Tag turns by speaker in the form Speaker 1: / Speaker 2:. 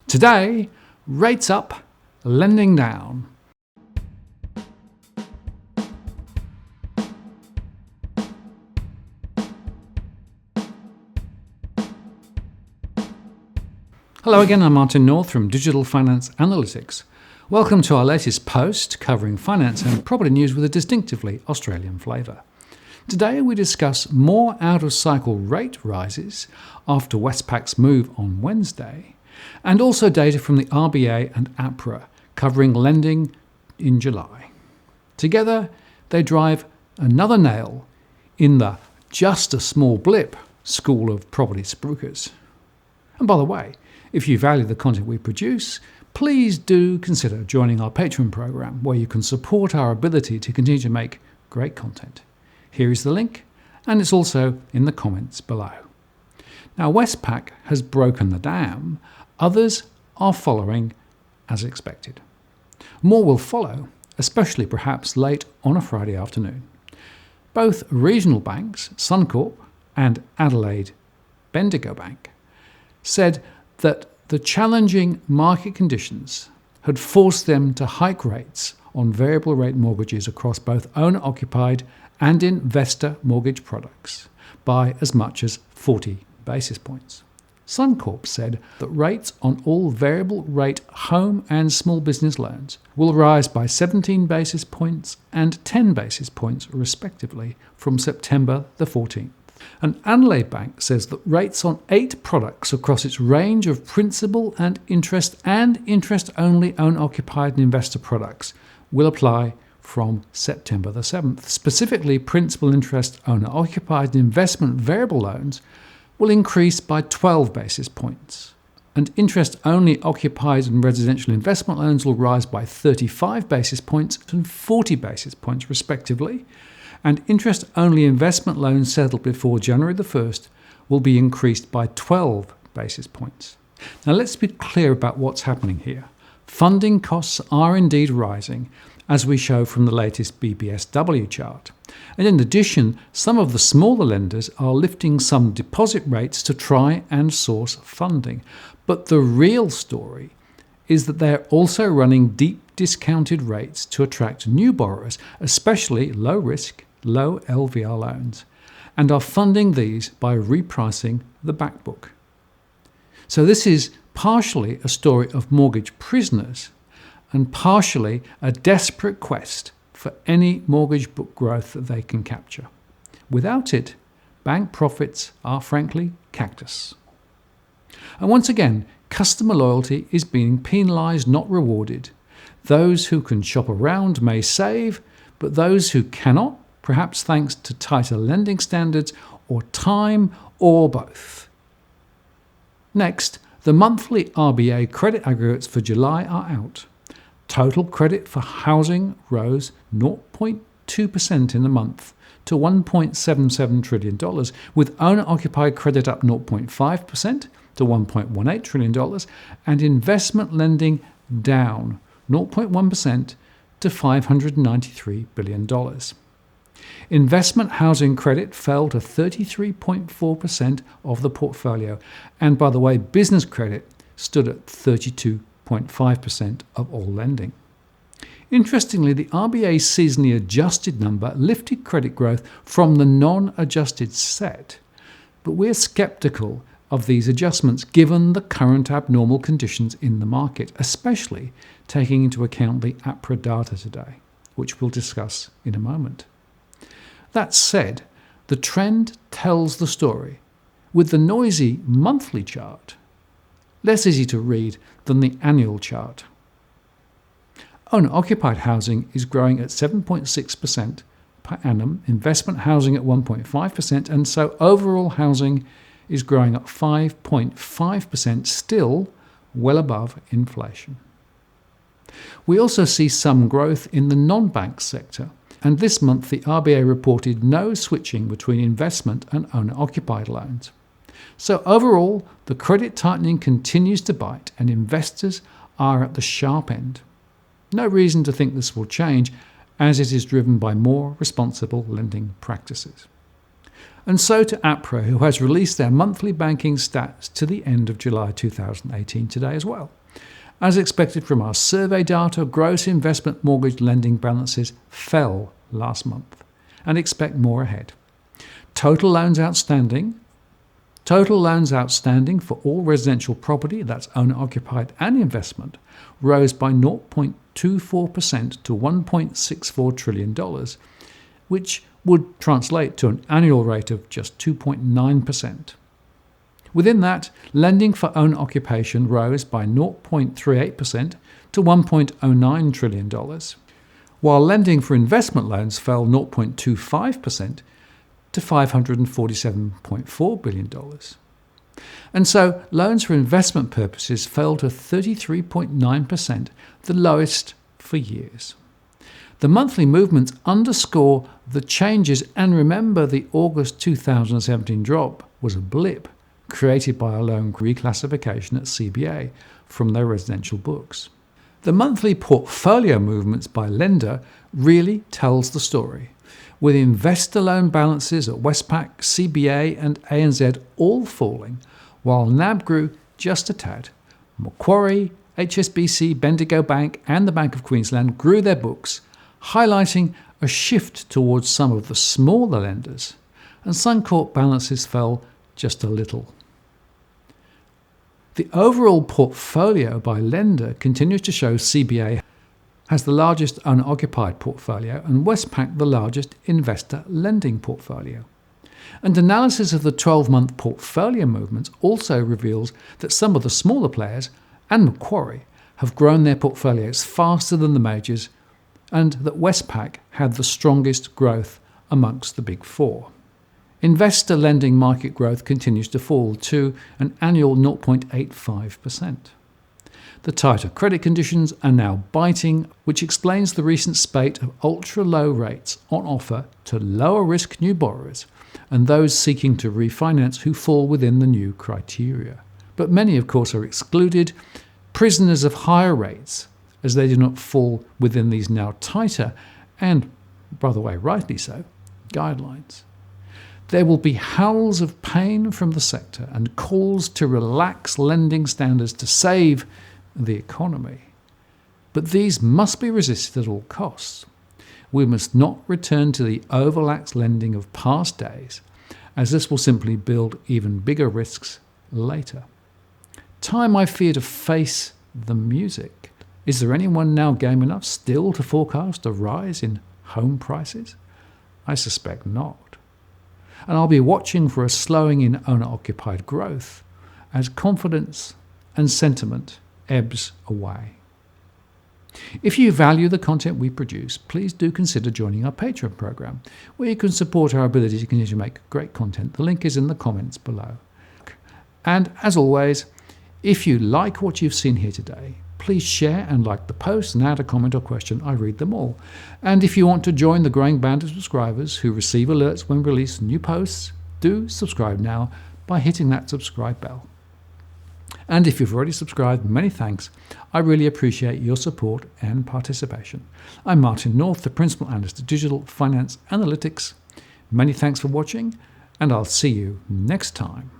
Speaker 1: Today, rates up, lending down. Hello again, I'm Martin North from Digital Finance Analytics. Welcome to our latest post covering finance and property news with a distinctively Australian flavour. Today we discuss more out-of-cycle rate rises after Westpac's move on Wednesday, and also data from the RBA and APRA covering lending in July. Together they drive another nail in the just a small blip school of property spruikers. And by the way, if you value the content we produce, please do consider joining our Patreon program where you can support our ability to continue to make great content. Here is the link, and it's also in the comments below. Now, Westpac has broken the dam. Others are following as expected. More will follow, especially perhaps late on a Friday afternoon. Both regional banks, Suncorp and Adelaide Bendigo Bank, said that the challenging market conditions had forced them to hike rates on variable rate mortgages across both owner-occupied and investor mortgage products by as much as 40 basis points. Suncorp said that rates on all variable rate home and small business loans will rise by 17 basis points and 10 basis points respectively from September the 14th. And Adelaide Bank says that rates on 8 products across its range of principal and interest-only owner-occupied and investor products will apply from September the 7th. Specifically, principal interest owner-occupied and investment variable loans will increase by 12 basis points, and interest-only occupied and residential investment loans will rise by 35 basis points and 40 basis points respectively, and interest-only investment loans settled before January the 1st will be increased by 12 basis points. Now let's be clear about what's happening here. Funding costs are indeed rising, as we show from the latest BBSW chart. And in addition, some of the smaller lenders are lifting some deposit rates to try and source funding. But the real story is that they're also running deep discounted rates to attract new borrowers, especially low-risk, low LVR loans, and are funding these by repricing the back book. So this is partially a story of mortgage prisoners and partially a desperate quest for any mortgage book growth that they can capture. Without it, bank profits are frankly cactus. And once again, customer loyalty is being penalised, not rewarded. Those who can shop around may save, but those who cannot, perhaps thanks to tighter lending standards or time or both. Next, the monthly RBA credit aggregates for July are out. Total credit for housing rose 0.2% in the month to $1.77 trillion, with owner-occupied credit up 0.5% to $1.18 trillion, and investment lending down 0.1% to $593 billion. Investment housing credit fell to 33.4% of the portfolio, and by the way, business credit stood at 32.5% of all lending. Interestingly, the RBA's seasonally adjusted number lifted credit growth from the non-adjusted set, but we're sceptical of these adjustments given the current abnormal conditions in the market, especially taking into account the APRA data today, which we'll discuss in a moment. That said, the trend tells the story, with the noisy monthly chart less easy to read than the annual chart. Owner-occupied housing is growing at 7.6% per annum, investment housing at 1.5%, and so overall housing is growing at 5.5%, still well above inflation. We also see some growth in the non-bank sector, and this month the RBA reported no switching between investment and owner-occupied loans. So overall, the credit tightening continues to bite and investors are at the sharp end. No reason to think this will change, as it is driven by more responsible lending practices. And so to APRA, who has released their monthly banking stats to the end of July 2018 today as well. As expected from our survey data, gross investment mortgage lending balances fell last month and expect more ahead. Total loans outstanding for all residential property, that's owner-occupied and investment, rose by 0.24% to $1.64 trillion, which would translate to an annual rate of just 2.9%. Within that, lending for own occupation rose by 0.38% to $1.09 trillion, while lending for investment loans fell 0.25% to $547.4 billion. And so loans for investment purposes fell to 33.9%, the lowest for years. The monthly movements underscore the changes, and remember the August 2017 drop was a blip created by a loan reclassification at CBA from their residential books. The monthly portfolio movements by lender really tells the story, with investor loan balances at Westpac, CBA and ANZ all falling, while NAB grew just a tad. Macquarie, HSBC, Bendigo Bank and the Bank of Queensland grew their books, highlighting a shift towards some of the smaller lenders, and Suncorp balances fell just a little. The overall portfolio by lender continues to show CBA has the largest owner-occupied portfolio and Westpac the largest investor lending portfolio. And analysis of the 12-month portfolio movements also reveals that some of the smaller players and Macquarie have grown their portfolios faster than the majors, and that Westpac had the strongest growth amongst the big four. Investor lending market growth continues to fall to an annual 0.85%. The tighter credit conditions are now biting, which explains the recent spate of ultra-low rates on offer to lower-risk new borrowers and those seeking to refinance who fall within the new criteria. But many, of course, are excluded, prisoners of higher rates, as they do not fall within these now tighter and, by the way, rightly so, guidelines. There will be howls of pain from the sector and calls to relax lending standards to save the economy. But these must be resisted at all costs. We must not return to the overlax lending of past days, as this will simply build even bigger risks later. Time, I fear, to face the music. Is there anyone now game enough still to forecast a rise in home prices? I suspect not. And I'll be watching for a slowing in owner-occupied growth as confidence and sentiment ebbs away. If you value the content we produce, please do consider joining our Patreon program, where you can support our ability to continue to make great content. The link is in the comments below. And as always, if you like what you've seen here today, please share and like the post and add a comment or question. I read them all. And if you want to join the growing band of subscribers who receive alerts when we release new posts, do subscribe now by hitting that subscribe bell. And if you've already subscribed, many thanks. I really appreciate your support and participation. I'm Martin North, the Principal Analyst of Digital Finance Analytics. Many thanks for watching, and I'll see you next time.